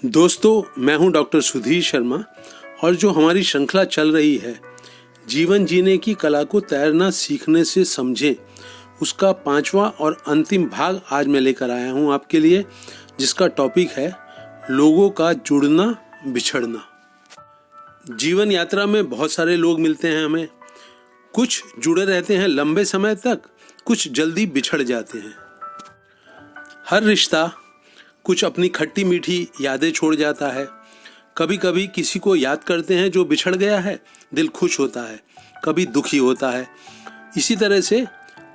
दोस्तों, मैं हूं डॉक्टर सुधीर शर्मा और जो हमारी श्रृंखला चल रही है जीवन जीने की कला को तैरना सीखने से समझें, उसका 5वां और अंतिम भाग आज मैं लेकर आया हूं आपके लिए, जिसका टॉपिक है लोगों का जुड़ना बिछड़ना। जीवन यात्रा में बहुत सारे लोग मिलते हैं हमें। कुछ जुड़े रहते हैं लंबे समय तक, कुछ जल्दी बिछड़ जाते हैं। हर रिश्ता कुछ अपनी खट्टी मीठी यादें छोड़ जाता है। कभी कभी किसी को याद करते हैं जो बिछड़ गया है, दिल खुश होता है, कभी दुखी होता है। इसी तरह से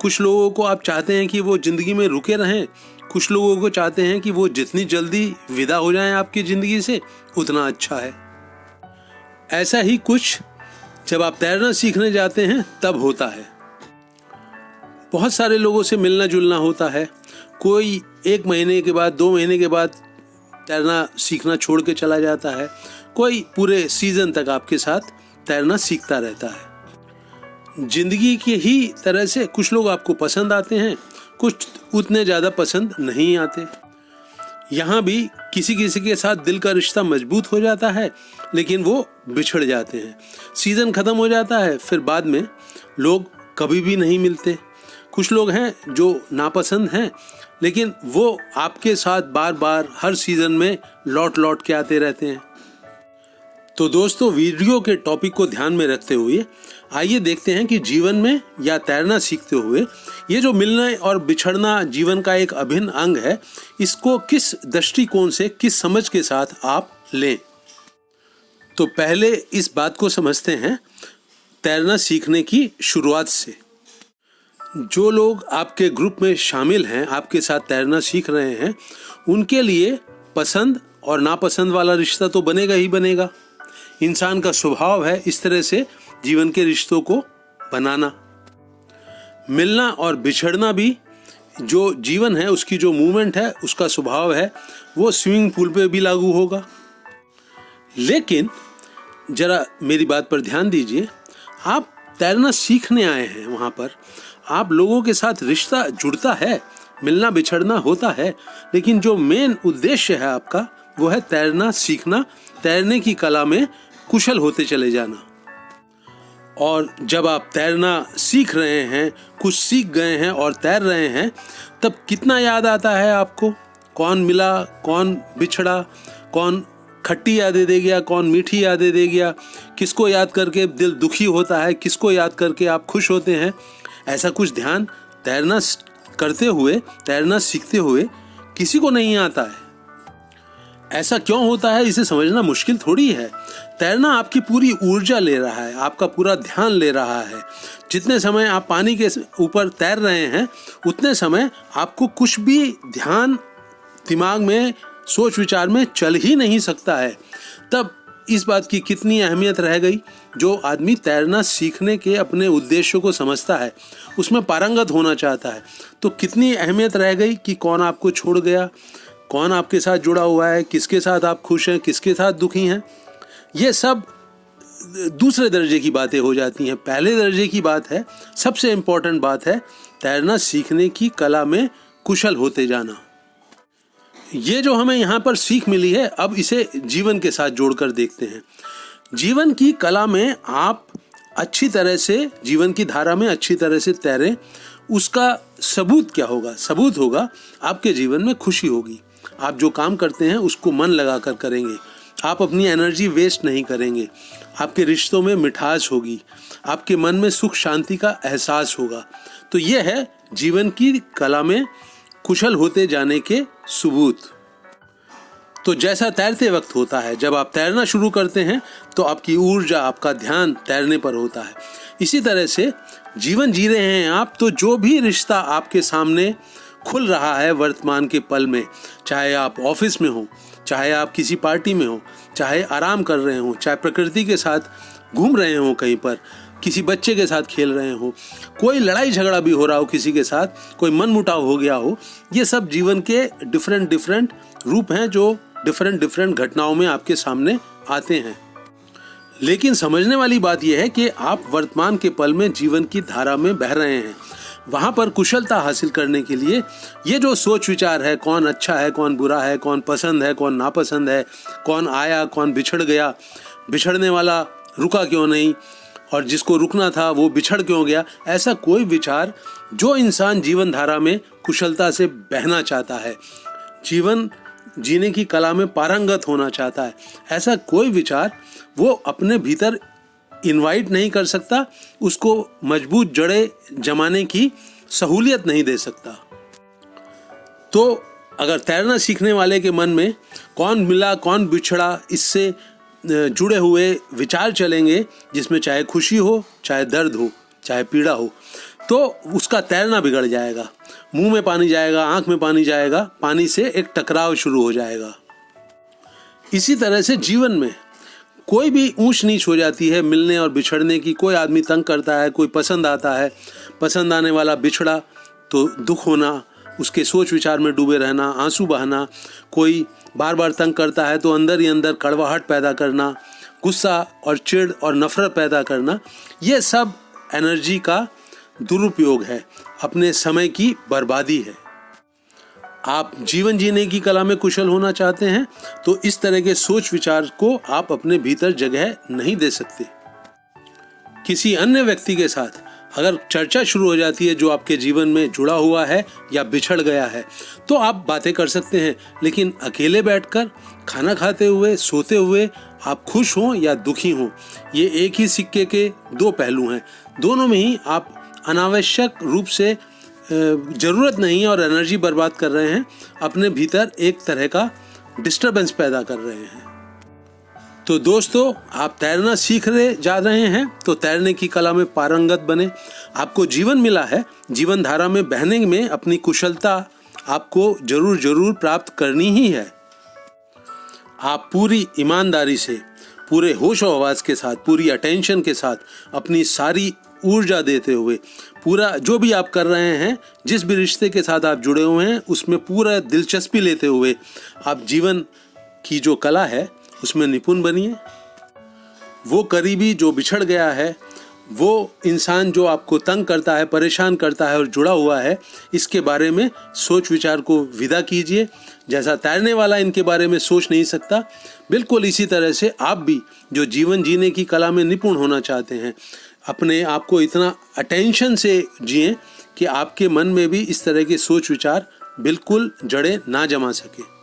कुछ लोगों को आप चाहते हैं कि वो जिंदगी में रुके रहें, कुछ लोगों को चाहते हैं कि वो जितनी जल्दी विदा हो जाएं आपकी जिंदगी से उतना अच्छा है। ऐसा ही कुछ जब आप तैरना सीखने जाते हैं तब होता है। बहुत सारे लोगों से मिलना जुलना होता है। कोई 1 महीने के बाद 2 महीने के बाद तैरना सीखना छोड़ के चला जाता है। कोई पूरे सीजन तक आपके साथ तैरना सीखता रहता है। जिंदगी की ही तरह से कुछ लोग आपको पसंद आते हैं, कुछ उतने ज़्यादा पसंद नहीं आते। यहाँ भी किसी किसी के साथ दिल का रिश्ता मजबूत हो जाता है, लेकिन वो बिछड़ जाते हैं। सीजन ख़त्म हो जाता है, फिर बाद में लोग कभी भी नहीं मिलते। कुछ लोग हैं जो नापसंद हैं, लेकिन वो आपके साथ बार बार हर सीजन में लौट लौट के आते रहते हैं। तो दोस्तों, वीडियो के टॉपिक को ध्यान में रखते हुए आइए देखते हैं कि जीवन में या तैरना सीखते हुए ये जो मिलना और बिछड़ना जीवन का एक अभिन्न अंग है, इसको किस दृष्टिकोण से, किस समझ के साथ आप लें। तो पहले इस बात को समझते हैं तैरना सीखने की शुरुआत से। जो लोग आपके ग्रुप में शामिल हैं, आपके साथ तैरना सीख रहे हैं, उनके लिए पसंद और नापसंद वाला रिश्ता तो बनेगा ही बनेगा। इंसान का स्वभाव है इस तरह से जीवन के रिश्तों को बनाना। मिलना और बिछड़ना भी जो जीवन है, उसकी जो मूवमेंट है, उसका स्वभाव है, वो स्विमिंग पूल पे भी लागू होगा। लेकिन जरा मेरी बात पर ध्यान दीजिए। आप तैरना सीखने आए हैं, वहाँ पर आप लोगों के साथ रिश्ता जुड़ता है, मिलना बिछड़ना होता है, लेकिन जो मेन उद्देश्य है आपका वो है तैरना सीखना, तैरने की कला में कुशल होते चले जाना। और जब आप तैरना सीख रहे हैं, कुछ सीख गए हैं और तैर रहे हैं, तब कितना याद आता है आपको? कौन मिला, कौन बिछड़ा, कौन खट्टी यादें दे गया, कौन मीठी यादें दे गया, किसको याद करके दिल दुखी होता है, किसको याद करके आप खुश होते हैं। ऐसा कुछ ध्यान तैरना करते हुए, तैरना सीखते हुए किसी को नहीं आता है। ऐसा क्यों होता है, इसे समझना मुश्किल थोड़ी है। तैरना आपकी पूरी ऊर्जा ले रहा है, आपका पूरा ध्यान ले रहा है। जितने समय आप पानी के ऊपर तैर रहे हैं, उतने समय आपको कुछ भी ध्यान दिमाग में, सोच विचार में चल ही नहीं सकता है। तब इस बात की कितनी अहमियत रह गई। जो आदमी तैरना सीखने के अपने उद्देश्यों को समझता है, उसमें पारंगत होना चाहता है, तो कितनी अहमियत रह गई कि कौन आपको छोड़ गया, कौन आपके साथ जुड़ा हुआ है, किसके साथ आप खुश हैं, किसके साथ दुखी हैं। ये सब दूसरे दर्जे की बातें हो जाती हैं। पहले दर्जे की बात है, सबसे इम्पोर्टेंट बात है तैरना सीखने की कला में कुशल होते जाना। ये जो हमें यहाँ पर सीख मिली है, अब इसे जीवन के साथ जोड़कर देखते हैं। जीवन की कला में आप अच्छी तरह से, जीवन की धारा में अच्छी तरह से तैरें, उसका सबूत क्या होगा? सबूत होगा आपके जीवन में खुशी होगी। आप जो काम करते हैं उसको मन लगाकर करेंगे, आप अपनी एनर्जी वेस्ट नहीं करेंगे, आपके रिश्तों में मिठास होगी, आपके मन में सुख शांति का एहसास होगा। तो ये है जीवन की कला में कुशल होते जाने के सबूत। तो जैसा तैरते वक्त होता है, जब आप तैरना शुरू करते हैं तो आपकी ऊर्जा, आपका ध्यान तैरने पर होता है। इसी तरह से जीवन जी रहे हैं आप, तो जो भी रिश्ता आपके सामने खुल रहा है वर्तमान के पल में, चाहे आप ऑफिस में हो, चाहे आप किसी पार्टी में हो, चाहे आराम कर रहे हो, चाहे प्रकृति के साथ घूम रहे हो, कहीं पर किसी बच्चे के साथ खेल रहे हो, कोई लड़ाई झगड़ा भी हो रहा हो किसी के साथ, कोई मनमुटाव हो गया हो, ये सब जीवन के डिफरेंट रूप हैं जो डिफरेंट घटनाओं में आपके सामने आते हैं। लेकिन समझने वाली बात यह है कि आप वर्तमान के पल में जीवन की धारा में बह रहे हैं। वहाँ पर कुशलता हासिल करने के लिए ये जो सोच विचार है, कौन अच्छा है, कौन बुरा है, कौन पसंद है, कौन नापसंद है, कौन आया, कौन बिछड़ गया, बिछड़ने वाला रुका क्यों नहीं, और जिसको रुकना था वो बिछड़ क्यों गया, ऐसा कोई विचार जो इंसान जीवन धारा में कुशलता से बहना चाहता है, जीवन जीने की कला में पारंगत होना चाहता है, ऐसा कोई विचार वो अपने भीतर इनवाइट नहीं कर सकता, उसको मजबूत जड़ें जमाने की सहूलियत नहीं दे सकता। तो अगर तैरना सीखने वाले के मन में कौन मिला कौन बिछड़ा, इससे जुड़े हुए विचार चलेंगे, जिसमें चाहे खुशी हो, चाहे दर्द हो, चाहे पीड़ा हो, तो उसका तैरना बिगड़ जाएगा, मुंह में पानी जाएगा, आंख में पानी जाएगा, पानी से एक टकराव शुरू हो जाएगा। इसी तरह से जीवन में कोई भी ऊंच नीच हो जाती है मिलने और बिछड़ने की। कोई आदमी तंग करता है, कोई पसंद आता है, पसंद आने वाला बिछड़ा तो दुख होना, उसके सोच विचार में डूबे रहना, आंसू बहाना, कोई बार बार तंग करता है तो अंदर ही अंदर कड़वाहट पैदा करना, गुस्सा और चिढ़ और नफरत पैदा करना, ये सब एनर्जी का दुरुपयोग है, अपने समय की बर्बादी है। आप जीवन जीने की कला में कुशल होना चाहते हैं तो इस तरह के सोच विचार को आप अपने भीतर जगह नहीं दे सकते। किसी अन्य व्यक्ति के साथ अगर चर्चा शुरू हो जाती है जो आपके जीवन में जुड़ा हुआ है या बिछड़ गया है, तो आप बातें कर सकते हैं, लेकिन अकेले बैठकर खाना खाते हुए, सोते हुए आप खुश हों या दुखी हों, ये एक ही सिक्के के दो पहलू हैं। दोनों में ही आप अनावश्यक रूप से ज़रूरत नहीं और एनर्जी बर्बाद कर रहे हैं, अपने भीतर एक तरह का डिस्टरबेंस पैदा कर रहे हैं। तो दोस्तों, आप तैरना सीख जा रहे हैं तो तैरने की कला में पारंगत बने। आपको जीवन मिला है, जीवन धारा में बहने में अपनी कुशलता आपको जरूर प्राप्त करनी ही है। आप पूरी ईमानदारी से, पूरे होश और हवास के साथ, पूरी अटेंशन के साथ, अपनी सारी ऊर्जा देते हुए, पूरा जो भी आप कर रहे हैं, जिस भी रिश्ते के साथ आप जुड़े हुए हैं, उसमें पूरा दिलचस्पी लेते हुए आप जीवन की जो कला है उसमें निपुण बनिए। वो करीबी जो बिछड़ गया है, वो इंसान जो आपको तंग करता है, परेशान करता है और जुड़ा हुआ है, इसके बारे में सोच विचार को विदा कीजिए। जैसा तैरने वाला इनके बारे में सोच नहीं सकता, बिल्कुल इसी तरह से आप भी जो जीवन जीने की कला में निपुण होना चाहते हैं, अपने आप को इतना अटेंशन से जिएं कि आपके मन में भी इस तरह के सोच विचार बिल्कुल जड़ें ना जमा सके।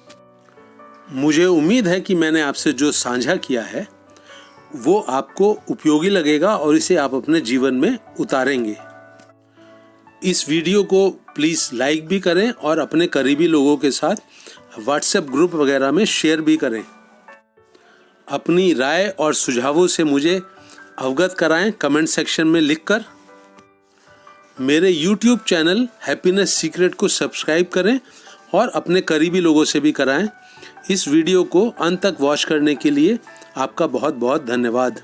मुझे उम्मीद है कि मैंने आपसे जो साझा किया है वो आपको उपयोगी लगेगा और इसे आप अपने जीवन में उतारेंगे। इस वीडियो को प्लीज़ लाइक भी करें और अपने करीबी लोगों के साथ व्हाट्सएप ग्रुप वगैरह में शेयर भी करें। अपनी राय और सुझावों से मुझे अवगत कराएं कमेंट सेक्शन में लिखकर। मेरे YouTube चैनल हैप्पीनेस सीक्रेट को सब्सक्राइब करें और अपने करीबी लोगों से भी कराएं। इस वीडियो को अंत तक वॉच करने के लिए आपका बहुत बहुत धन्यवाद।